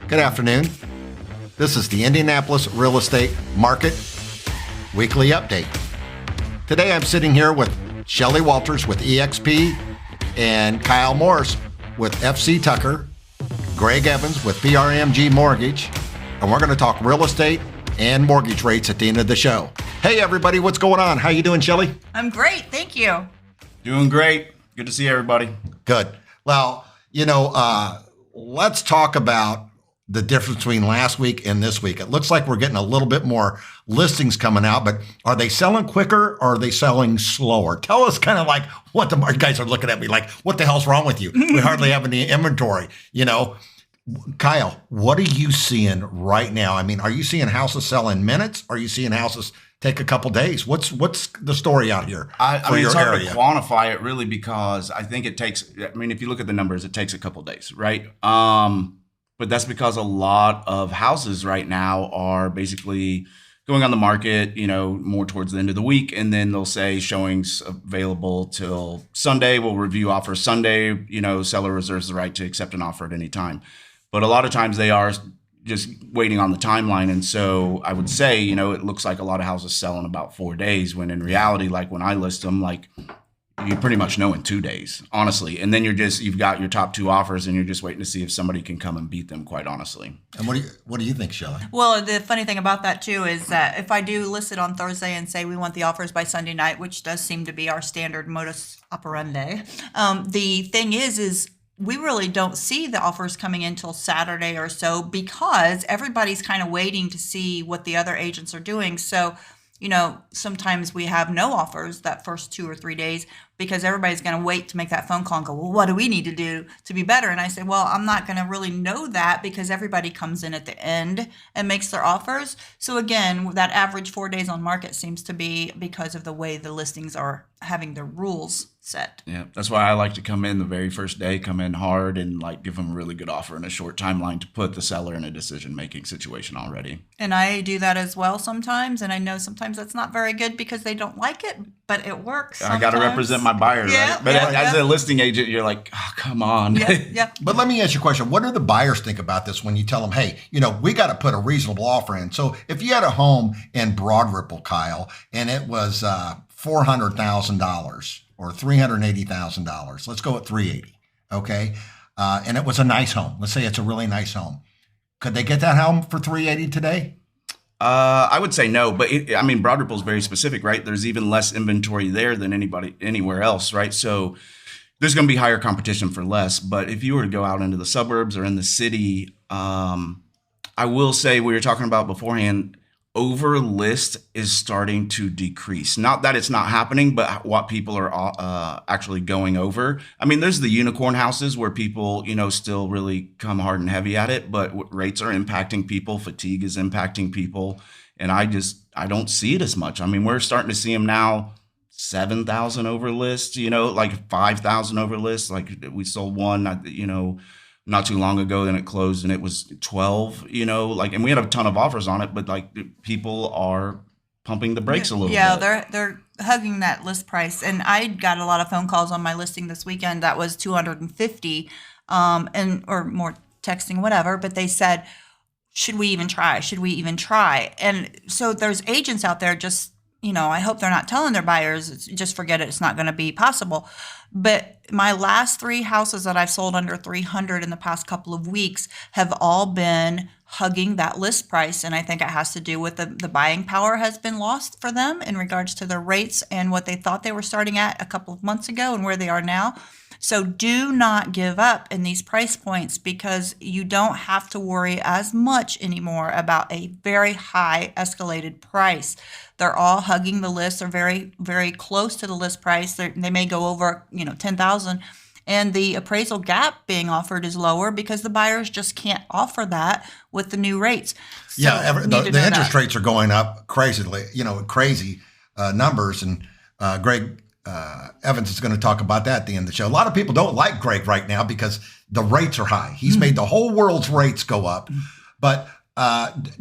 Good afternoon. This is the Indianapolis Real Estate Market Weekly Update. Today I'm sitting here with Shelly Walters with EXP and Kyle Morris with FC Tucker, Greg Evans with PRMG Mortgage, and we're going to talk real estate and mortgage rates at the end of the show. Hey everybody, what's going on? How you doing, Shelly? I'm great, thank you. Doing great. Good to see everybody. Good. Well, let's talk about the difference between last week and this week. It looks like we're getting a little bit more listings coming out, but are they selling quicker or are they selling slower? Tell us kind of like what the market guys are looking at me like, what the hell's wrong with you? We hardly have any inventory, Kyle, what are you seeing right now? I mean, are you seeing houses sell in minutes? Are you seeing houses take a couple days? What's the story out here I mean, your it's hard area? to quantify it really because I think it takes, if you look at the numbers, it takes a couple days, right? But that's because a lot of houses right now are basically going on the market, more towards the end of the week. And then they'll say showings available till Sunday. We'll review offers Sunday. Seller reserves the right to accept an offer at any time. But a lot of times they are just waiting on the timeline. And so I would say, it looks like a lot of houses sell in about 4 days, when in reality, like when I list them, like you pretty much know in 2 days, honestly. And then you've got your top two offers and you're just waiting to see if somebody can come and beat them, quite honestly. And what do you think, Shelly? Well, the funny thing about that too is that if I do list it on Thursday and say we want the offers by Sunday night, which does seem to be our standard modus operandi, the thing is we really don't see the offers coming in till Saturday or so because everybody's kind of waiting to see what the other agents are doing. So, sometimes we have no offers that first 2 or 3 days because everybody's going to wait to make that phone call and go, well, what do we need to do to be better? And I say, well, I'm not going to really know that because everybody comes in at the end and makes their offers. So again, that average 4 days on market seems to be because of the way the listings are having their rules set. Yeah, that's why I like to come in the very first day, come in hard and give them a really good offer in a short timeline to put the seller in a decision-making situation already. And I do that as well sometimes. And I know sometimes that's not very good because they don't like it, but it works sometimes. I got to represent my buyer, right? But as a listing agent, you're like, oh, come on. Yeah. But let me ask you a question. What do the buyers think about this when you tell them, hey, we got to put a reasonable offer in? So if you had a home in Broad Ripple, Kyle, and it was $400,000 or $380,000, let's go at $380,000, okay? And it was a nice home. Let's say it's a really nice home. Could they get that home for $380,000 today? I would say no, but Broad Ripple is very specific, right? There's even less inventory there than anywhere else, right? So there's going to be higher competition for less. But if you were to go out into the suburbs or in the city, I will say we were talking about beforehand, over list is starting to decrease. Not that it's not happening, but what people are actually going over. There's the unicorn houses where people, still really come hard and heavy at it, but rates are impacting people. Fatigue is impacting people. And I don't see it as much. We're starting to see them now, 7,000 over list, 5,000 over list. Like we sold one, not too long ago, then it closed and it was 12, and we had a ton of offers on it, but people are pumping the brakes a little bit. Yeah, they're hugging that list price. And I got a lot of phone calls on my listing this weekend that was 250 or more texting, whatever, but they said, should we even try? Should we even try? And so there's agents out there just, I hope they're not telling their buyers, just forget it, it's not going to be possible. But my last 3 houses that I've sold under 300 in the past couple of weeks have all been hugging that list price. And I think it has to do with the buying power has been lost for them in regards to their rates and what they thought they were starting at a couple of months ago and where they are now. So do not give up in these price points because you don't have to worry as much anymore about a very high escalated price. They're all hugging the list. They're very, very close to the list price. They may go over, 10,000. And the appraisal gap being offered is lower because the buyers just can't offer that with the new rates. So the interest rates are going up crazily, crazy numbers. And Greg Evans is going to talk about that at the end of the show. A lot of people don't like Greg right now because the rates are high. He's made the whole world's rates go up. But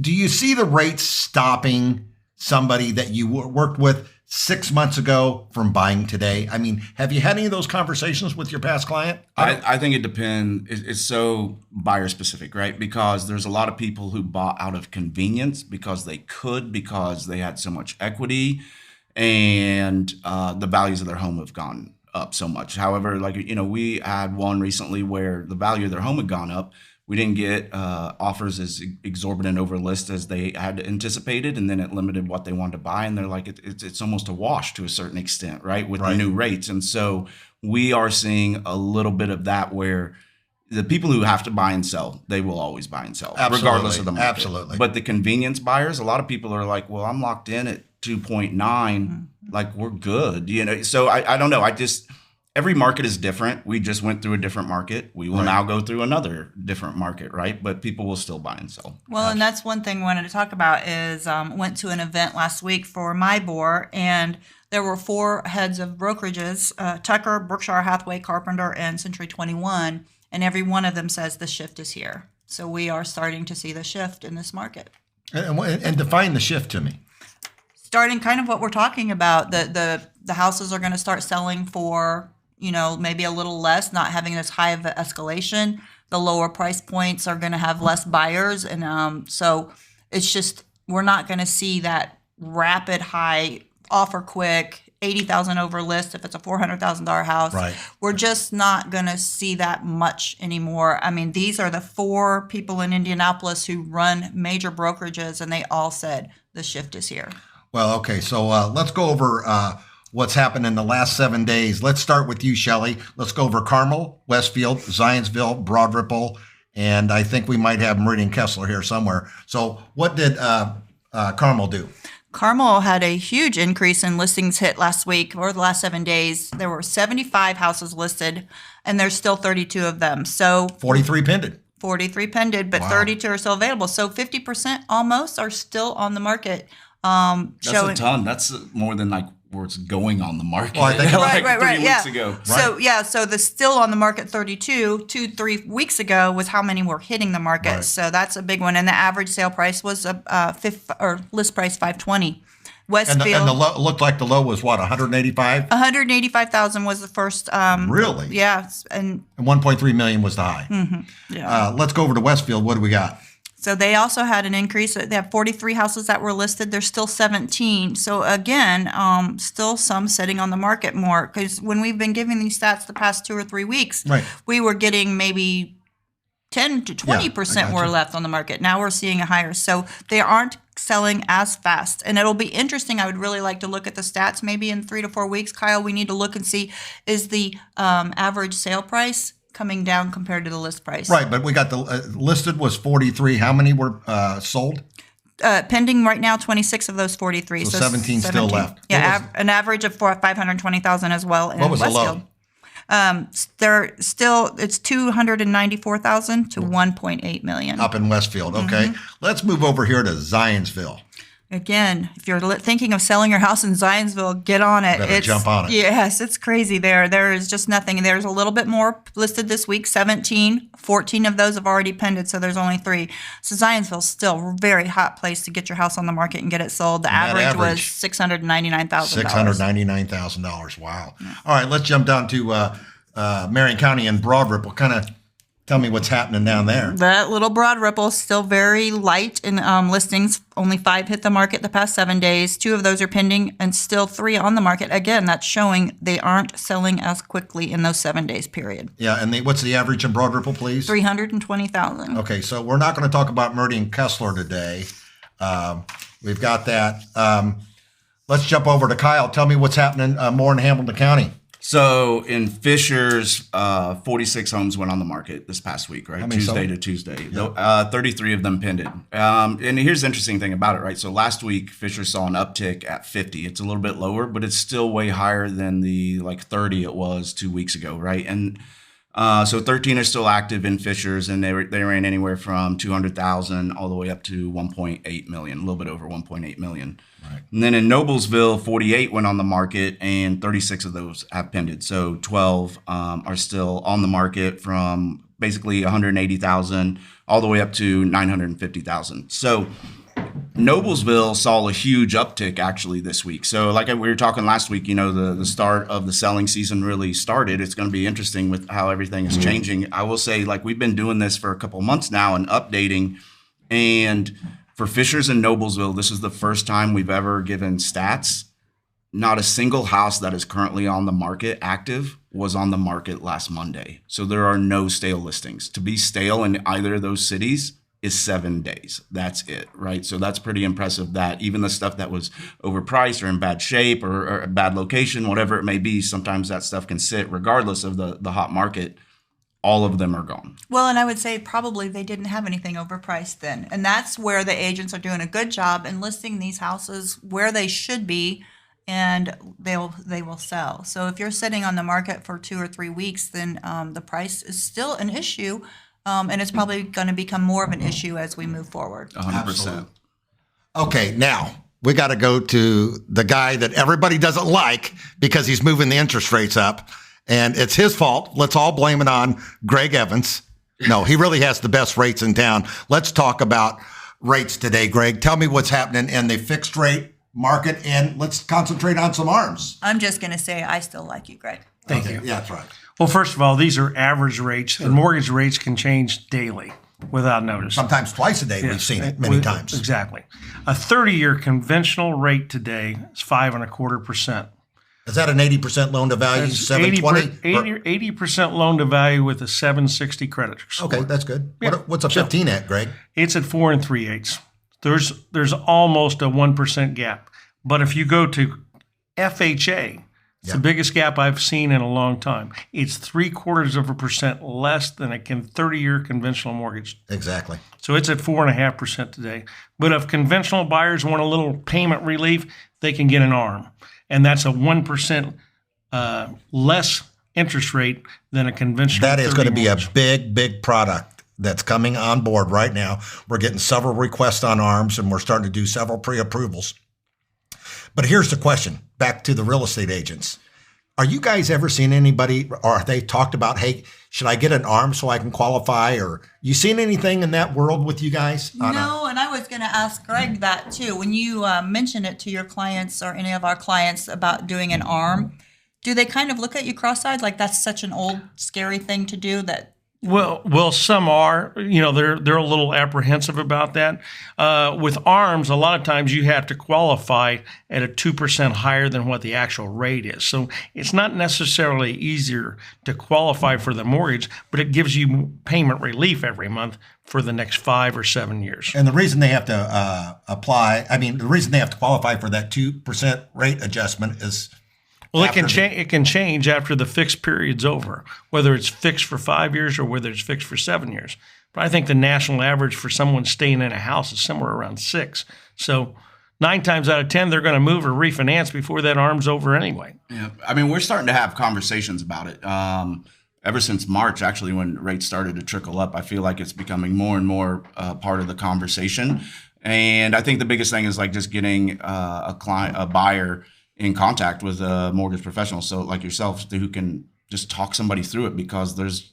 do you see the rates stopping somebody that you worked with 6 months ago from buying today? I mean, have you had any of those conversations with your past client? I think it depends. It's so buyer specific, right? Because there's a lot of people who bought out of convenience because they had so much equity, and the values of their home have gone up so much. However, like, we had one recently where the value of their home had gone up. We didn't get offers as exorbitant over list as they had anticipated, and then it limited what they wanted to buy. And they're like, it's almost a wash to a certain extent, right, with the new rates. And so we are seeing a little bit of that where the people who have to buy and sell, they will always buy and sell, regardless of the market. Absolutely. But the convenience buyers, a lot of people are like, well, I'm locked in at 2.9, like we're good, So I don't know. Every market is different. We just went through a different market. We will now go through another different market, right? But people will still buy and sell. Well, and that's one thing I wanted to talk about is went to an event last week for MyBor, and there were 4 heads of brokerages, Tucker, Berkshire Hathaway, Carpenter, and Century 21, and every one of them says the shift is here. So we are starting to see the shift in this market. And define the shift to me. Starting kind of what we're talking about, the houses are going to start selling for maybe a little less, not having as high of an escalation. The lower price points are going to have less buyers. And so it's just, we're not going to see that rapid high offer quick, 80,000 over list if it's a $400,000 house. Right. We're just not going to see that much anymore. I mean, these are the 4 people in Indianapolis who run major brokerages, and they all said the shift is here. Well, okay. So let's go over what's happened in the last 7 days. Let's start with you, Shelly. Let's go over Carmel, Westfield, Zionsville, Broad Ripple, and I think we might have Meridian Kessler here somewhere. So what did Carmel do? Carmel had a huge increase in listings hit last week or the last 7 days. There were 75 houses listed, and there's still 32 of them. So 43 pended. 43 pended, but Wow. 32 are still available. So 50% almost are still on the market. That's a ton. That's more than like where it's going on the market. Well, I think like right. 3 weeks ago. So the still on the market 32, 2-3 weeks ago was how many were hitting the market. Right. So that's a big one. And the average sale price was list price $520. Westfield. And the low, looked like the low was what, 185? 185,000 was the first. Really? Yeah. And 1.3 million was the high. yeah. Let's go over to Westfield. What do we got? So they also had an increase. They have 43 houses that were listed. There's still 17. So again, still some sitting on the market more, because when we've been giving these stats the past 2 or 3 weeks, we were getting maybe 10 to 20% were left on the market. Now we're seeing a higher. So they aren't selling as fast. And it'll be interesting. I would really like to look at the stats maybe in 3 to 4 weeks. Kyle, we need to look and see, is the average sale price coming down compared to the list price? Right, but we got the listed was 43. How many were sold? Pending right now, 26 of those 43. So 17 still left. Yeah, an average of 520,000 as well in What was Westfield. the They're still, it's 294,000 to 1.8 million. low? Up in Westfield. Okay. Let's move over here to Zionsville. Again, if you're thinking of selling your house in Zionsville, get on it. Better jump on it. Yes, it's crazy there. There is just nothing. There's a little bit more listed this week, 17. 14 of those have already pended, so there's only 3. So Zionsville's still a very hot place to get your house on the market and get it sold. The average was $699,000. $699,000. Wow. All right, let's jump down to Marion County and Broad Ripple. Kind of tell me what's happening down there. That little Broad Ripple is still very light in listings. Only 5 hit the market the past 7 days. 2 of those are pending, and still 3 on the market. Again, that's showing they aren't selling as quickly in those 7 days period. Yeah, and what's the average in Broad Ripple, please? 320,000. Okay, so we're not going to talk about Meridian Kessler today. We've got that. Let's jump over to Kyle. Tell me what's happening more in Hamilton County. So in Fishers, 46 homes went on the market this past week, right? Tuesday to Tuesday. 33 of them pended. And here's the interesting thing about it, right? So last week, Fishers saw an uptick at 50. It's a little bit lower, but it's still way higher than the 30 it was 2 weeks ago, right? And so 13 are still active in Fishers, and they ran anywhere from 200,000 all the way up to 1.8 million, a little bit over 1.8 million. Right. And then in Noblesville, 48 went on the market, and 36 of those have pended. So 12 are still on the market, from basically 180,000 all the way up to 950,000. So Noblesville saw a huge uptick actually this week. So like we were talking last week, the start of the selling season really started. It's going to be interesting with how everything is changing. I will say, like, we've been doing this for a couple months now and updating. And for Fishers and Noblesville, this is the first time we've ever given stats. Not a single house that is currently on the market active was on the market last Monday. So there are no stale listings. To be stale in either of those cities is 7 days. That's it, right? So that's pretty impressive that even the stuff that was overpriced or in bad shape or a bad location, whatever it may be, sometimes that stuff can sit regardless of the hot market. All of them are gone. Well, and I would say probably they didn't have anything overpriced then. And that's where the agents are doing a good job in listing these houses where they should be, and they will sell. So if you're sitting on the market for 2 or 3 weeks, then the price is still an issue. And it's probably going to become more of an issue as we move forward. 100%. Okay, now we got to go to the guy that everybody doesn't like because he's moving the interest rates up, and it's his fault. Let's all blame it on Greg Evans. No, he really has the best rates in town. Let's talk about rates today, Greg. Tell me what's happening in the fixed rate market, and let's concentrate on some ARMs. I'm just going to say I still like you, Greg. Thank you. Yeah, that's right. Well, first of all, these are average rates, and mortgage rates can change daily without notice. Sometimes twice a day. We've seen it many times. Exactly. A 30-year conventional rate today is 5.25%. Is that an 80% loan to value? 720? 80% loan to value with a 760 credit score. Okay, that's good. Yeah. What's a 15 at, Greg? It's at 4 3/8. There's almost a 1% gap. But if you go to FHA, it's the biggest gap I've seen in a long time. It's 0.75% less than a 30-year conventional mortgage. Exactly. So it's at 4.5% today. But if conventional buyers want a little payment relief, they can get an ARM, and that's a 1% less interest rate than a conventional. That is going to be mortgage. a big product that's coming on board right now. We're getting several requests on ARMs, and we're starting to do several pre-approvals. But here's the question, back to the real estate agents. Are you guys ever seen anybody, or have they talked about, hey, should I get an ARM so I can qualify? Or you seen anything in that world with you guys? No, and I was going to ask Greg that too. When you mention it to your clients or any of our clients about doing an ARM, do they kind of look at you cross-eyed like that's such an old, scary thing to do that? Well, some are. They're a little apprehensive about that. With ARMs, a lot of times you have to qualify at a 2% higher than what the actual rate is. So it's not necessarily easier to qualify for the mortgage, but it gives you payment relief every month for the next 5 or 7 years. And the reason they have to the reason they have to qualify for that 2% rate adjustment is. Well, it can change after the fixed period's over, whether it's fixed for 5 years or whether it's fixed for 7 years. But I think the national average for someone staying in a house is somewhere around 6. So 9 times out of 10, they're going to move or refinance before that ARM's over anyway. Yeah, I mean, we're starting to have conversations about it. Ever since March, actually, when rates started to trickle up, I feel like it's becoming more and more part of the conversation. And I think the biggest thing is like just getting a buyer in contact with a mortgage professional, so like yourself, who can just talk somebody through it, because there's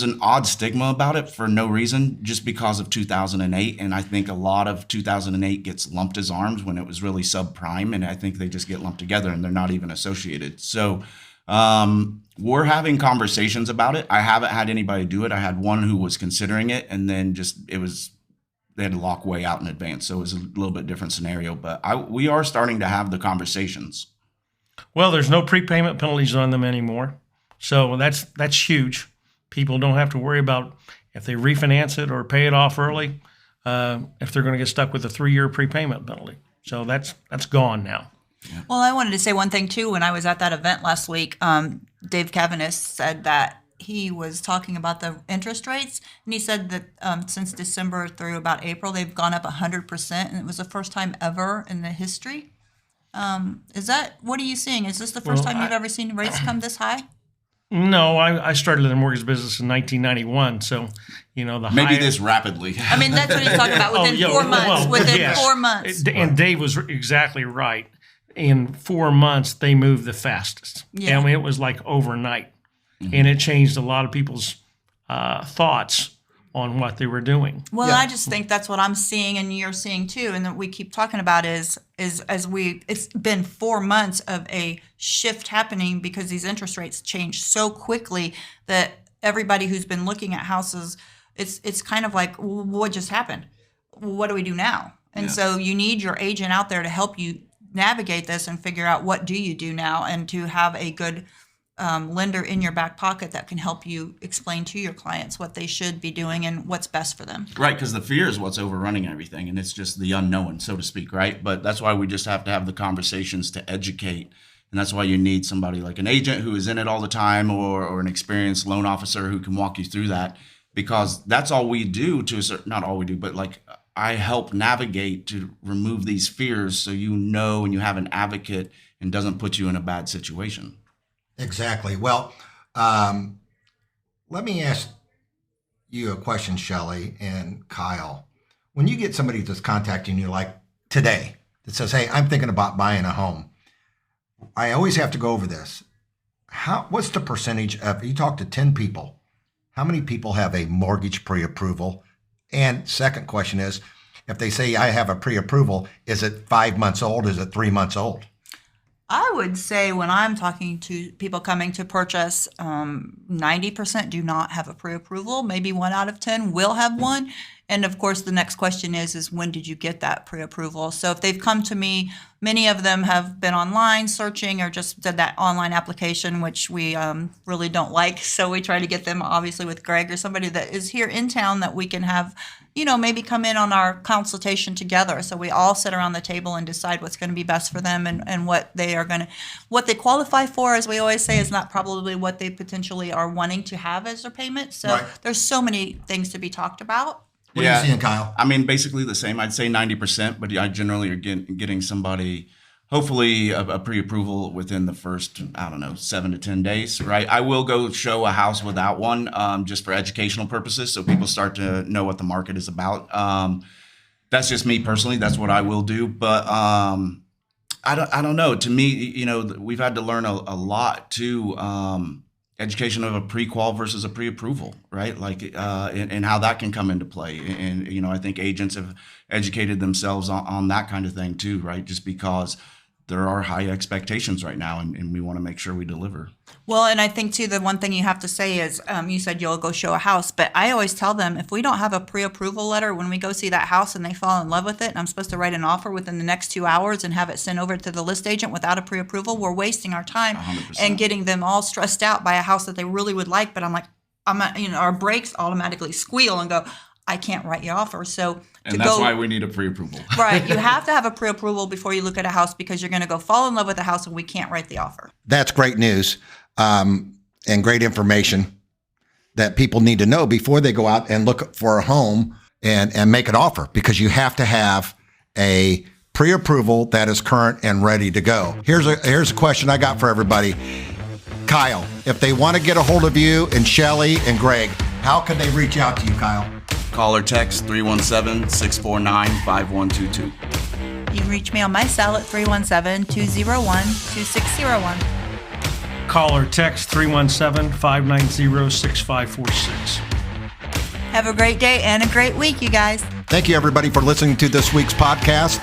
an odd stigma about it for no reason, just because of 2008. And I think a lot of 2008 gets lumped as ARMs when it was really subprime, and I think they just get lumped together and they're not even associated. So we're having conversations about it. I haven't had anybody do it. I had one who was considering it, and then they had to lock way out in advance. So it was a little bit different scenario, but we are starting to have the conversations. Well, there's no prepayment penalties on them anymore. So that's huge. People don't have to worry about if they refinance it or pay it off early, if they're going to get stuck with a 3-year prepayment penalty. So that's gone now. Yeah. Well, I wanted to say one thing too. When I was at that event last week, Dave Cavanis said that he was talking about the interest rates, and he said that since December through about April, they've gone up 100%, and it was the first time ever in the history. What are you seeing? Is this the first time you've ever seen rates come this high? No, I started in the mortgage business in 1991, so Maybe this rapidly. I mean, that's what he's talking about, within 4 months. 4 months. And Dave was exactly right. In 4 months, they moved the fastest. Yeah. I mean, it was like overnight. Mm-hmm. And it changed a lot of people's thoughts on what they were doing. Well, Yeah. I just think that's what I'm seeing and you're seeing too, and that we keep talking about is it's been 4 months of a shift happening because these interest rates change so quickly that everybody who's been looking at houses, it's kind of like, what just happened? What do we do now? And so you need your agent out there to help you navigate this and figure out what do you do now, and to have a good lender in your back pocket that can help you explain to your clients what they should be doing and what's best for them. Right, because the fear is what's overrunning everything, and it's just the unknown, so to speak, right? But that's why we just have to have the conversations to educate, and that's why you need somebody like an agent who is in it all the time, or an experienced loan officer who can walk you through that, because that's all we do to a certain, not all we do, but like I help navigate to remove these fears so you know and you have an advocate and doesn't put you in a bad situation. Exactly. Well, let me ask you a question, Shelly and Kyle. When you get somebody that's contacting you like today that says, hey, I'm thinking about buying a home, I always have to go over this. What's the percentage of, you talk to 10 people, how many people have a mortgage pre-approval? And second question is, if they say I have a pre-approval, is it 5 months old? Is it 3 months old? I would say when I'm talking to people coming to purchase, 90% do not have a pre-approval. Maybe 1 out of 10 will have one. And of course, the next question is when did you get that pre-approval? So if they've come to me, many of them have been online searching or just did that online application, which we really don't like. So we try to get them obviously with Greg or somebody that is here in town that we can have, maybe come in on our consultation together. So we all sit around the table and decide what's going to be best for them, and what they qualify for, as we always say, is not probably what they potentially are wanting to have as their payment. So Right. there's so many things to be talked about. What are you seeing, Kyle? I mean, basically the same. I'd say 90%, but I generally are getting somebody, hopefully a pre-approval within the first, 7 to 10 days, right? I will go show a house without one, just for educational purposes, so people start to know what the market is about. That's just me personally. That's what I will do. But I don't know. To me, we've had to learn a lot too. Education of a pre-qual versus a pre-approval, right? Like, and how that can come into play. And, I think agents have educated themselves on that kind of thing too, right? Just because there are high expectations right now, and we want to make sure we deliver. Well, and I think too, the one thing you have to say is, you said you'll go show a house, but I always tell them, if we don't have a pre-approval letter when we go see that house and they fall in love with it, and I'm supposed to write an offer within the next 2 hours and have it sent over to the list agent without a pre-approval, we're wasting our time 100%. and getting them all stressed out by a house that they really would like. But I'm like, our brakes automatically squeal and go, I can't write your offer. So And that's why we need a pre-approval. Right. You have to have a pre-approval before you look at a house, because you're going to go fall in love with a house and we can't write the offer. That's great news, and great information that people need to know before they go out and look for a home and make an offer, because you have to have a pre-approval that is current and ready to go. Here's a question I got for everybody. Kyle, if they want to get a hold of you and Shelly and Greg, how can they reach out to you, Kyle? Call or text 317-649-5122. You can reach me on my cell at 317-201-2601. Call or text 317-590-6546. Have a great day and a great week, you guys. Thank you, everybody, for listening to this week's podcast.